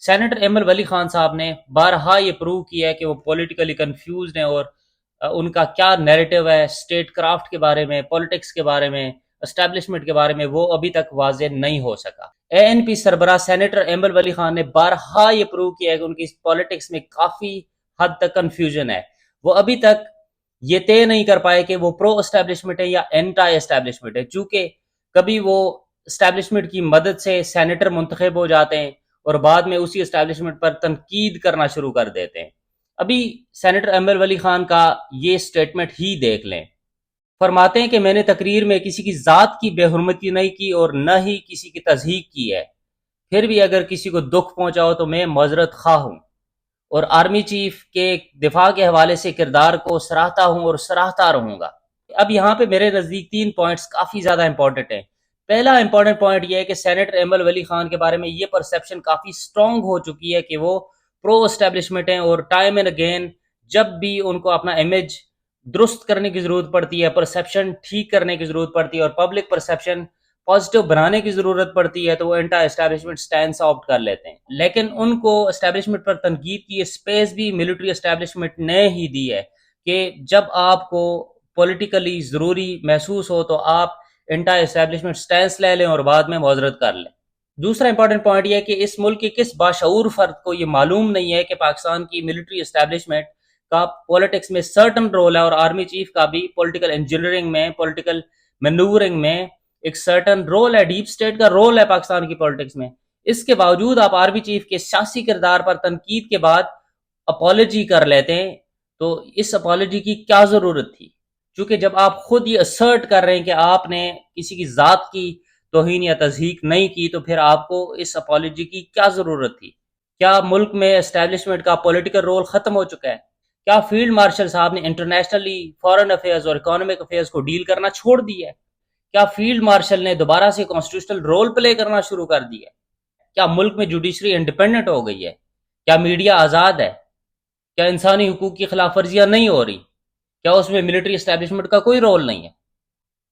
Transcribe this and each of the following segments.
Senator ایمل ولی خان صاحب نے بارہا یہ پروو کیا ہے کہ وہ پولیٹیکلی کنفیوزڈ ہیں، اور ان کا کیا نیریٹو ہے اسٹیٹ کرافٹ کے بارے میں، پولیٹکس کے بارے میں، اسٹیبلشمنٹ کے بارے میں، وہ ابھی تک واضح نہیں ہو سکا۔ اے این پی سربراہ سینیٹر ایمل ولی خان نے بارہا یہ پروو کیا ہے کہ ان کی پولیٹکس میں کافی حد تک کنفیوژن ہے۔ وہ ابھی تک یہ طے نہیں کر پائے کہ وہ پرو اسٹیبلشمنٹ ہے یا اینٹائی اسٹیبلشمنٹ ہے، چونکہ کبھی وہ اسٹیبلشمنٹ کی مدد سے سینیٹر منتخب ہو جاتے ہیں اور بعد میں اسی اسٹیبلشمنٹ پر تنقید کرنا شروع کر دیتے ہیں۔ ابھی سینیٹر ایمل ولی خان کا یہ سٹیٹمنٹ ہی دیکھ لیں۔ فرماتے ہیں کہ میں نے تقریر میں کسی کی ذات کی بے حرمتی نہیں کی اور نہ ہی کسی کی تضحیق کی ہے، پھر بھی اگر کسی کو دکھ پہنچا ہو تو میں معذرت خواہ ہوں، اور آرمی چیف کے دفاع کے حوالے سے کردار کو سراہتا ہوں اور سراہتا رہوں گا۔ اب یہاں پہ میرے نزدیک 3 پوائنٹس کافی زیادہ امپورٹنٹ ہیں۔ پہلا امپورٹنٹ پوائنٹ یہ ہے کہ سینیٹر ایمل ولی خان کے بارے میں یہ پرسیپشن کافی سٹرونگ ہو چکی ہے کہ وہ پرو اسٹیبلشمنٹ ہیں، اور ٹائم اینڈ اگین جب بھی ان کو اپنا امیج درست کرنے کی ضرورت پڑتی ہے، پرسیپشن ٹھیک کرنے کی ضرورت پڑتی ہے، اور پبلک پرسیپشن پازیٹیو بنانے کی ضرورت پڑتی ہے، تو وہ انٹا اسٹیبلشمنٹ سٹینس آپٹ کر لیتے ہیں۔ لیکن ان کو اسٹیبلشمنٹ پر تنقید کی اسپیس بھی ملٹری اسٹیبلشمنٹ نے ہی دی ہے کہ جب آپ کو پولیٹیکلی ضروری محسوس ہو تو آپ انٹا اسٹیبلشمنٹ سٹینس لے لیں اور بعد میں معذرت کر لیں۔ دوسرا امپورٹنٹ پوائنٹ یہ ہے کہ اس ملک کے کس باشعور فرد کو یہ معلوم نہیں ہے کہ پاکستان کی ملٹری اسٹیبلشمنٹ کا پولیٹکس میں سرٹن رول ہے، اور آرمی چیف کا بھی پولیٹیکل انجینئرنگ میں، پولیٹیکل مینورنگ میں ایک سرٹن رول ہے، ڈیپ سٹیٹ کا رول ہے پاکستان کی پولیٹکس میں۔ اس کے باوجود آپ آرمی چیف کے سیاسی کردار پر تنقید کے بعد اپالوجی کر لیتے ہیں، تو اس اپالوجی کی کیا ضرورت تھی؟ چونکہ جب آپ خود یہ اسرٹ کر رہے ہیں کہ آپ نے کسی کی ذات کی توہین یا تضحیق نہیں کی، تو پھر آپ کو اس اپالوجی کی کیا ضرورت تھی؟ کیا ملک میں اسٹیبلشمنٹ کا پولیٹیکل رول ختم ہو چکا ہے؟ کیا فیلڈ مارشل صاحب نے انٹرنیشنلی فارن افیئرز اور اکانومک افیئرز کو ڈیل کرنا چھوڑ دیا ہے؟ کیا فیلڈ مارشل نے دوبارہ سے کانسٹیٹیوشنل رول پلے کرنا شروع کر دیا ہے؟ کیا ملک میں جوڈیشری انڈیپینڈنٹ ہو گئی ہے؟ کیا میڈیا آزاد ہے؟ کیا انسانی حقوق کی خلاف ورزیاں نہیں ہو رہی؟ کیا اس میں ملٹری اسٹیبلشمنٹ کا کوئی رول نہیں ہے؟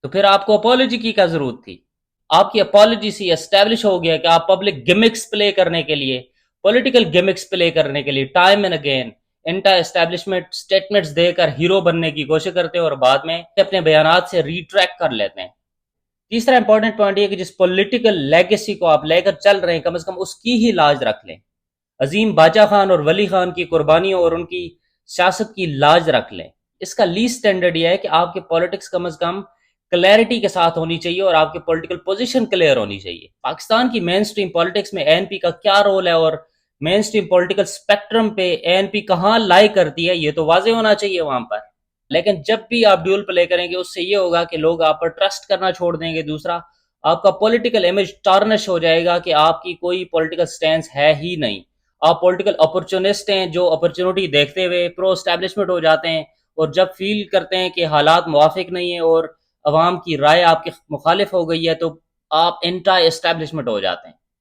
تو پھر آپ کو اپالوجی کی کیا ضرورت تھی؟ آپ کی اپالوجی سے اسٹیبلش ہو گیا کہ آپ پبلک گیمکس پلے کرنے کے لیے، پولیٹیکل گیمکس پلے کرنے کے لیے ٹائم اینڈ اگین انٹا اسٹیبلشمنٹ سٹیٹمنٹس دے کر ہیرو بننے کی کوشش کرتے ہیں، اور بعد میں اپنے بیانات سے ریٹریک کر لیتے ہیں۔ تیسرا امپورٹنٹ پوائنٹ یہ کہ جس پولیٹیکل لیگیسی کو آپ لے کر چل رہے ہیں، کم از کم اس کی ہی لاج رکھ لیں۔ عظیم باچا خان اور ولی خان کی قربانیوں اور ان کی سیاست کی لاج رکھ لیں۔ اس کا لیسٹ سٹینڈرڈ یہ ہے کہ آپ کے پولیٹکس کم از کم کلیئرٹی کے ساتھ ہونی چاہیے، اور آپ کی پولیٹیکل پوزیشن کلیئر ہونی چاہیے۔ پاکستان کی مین سٹریم پولیٹکس میں اے این پی کا کیا رول ہے، اور مین سٹریم پولیٹیکل سپیکٹرم پہ اے این پی کہاں لائی کرتی ہے، یہ تو واضح ہونا چاہیے وہاں پر۔ لیکن جب بھی آپ ڈیول پلے کریں گے، اس سے یہ ہوگا کہ لوگ آپ پر ٹرسٹ کرنا چھوڑ دیں گے۔ دوسرا، آپ کا پولیٹیکل امیج ٹارنش ہو جائے گا کہ آپ کی کوئی پولیٹیکل سٹینس ہے ہی نہیں۔ آپ پولیٹیکل اپرچونسٹ ہیں جو اپرچونٹی دیکھتے ہوئے پرو اسٹیبلشمنٹ ہو جاتے ہیں، اور جب فیل کرتے ہیں کہ حالات موافق نہیں ہیں اور عوام کی رائے آپ کے مخالف ہو گئی ہے، تو آپ انٹا اسٹیبلشمنٹ ہو جاتے ہیں۔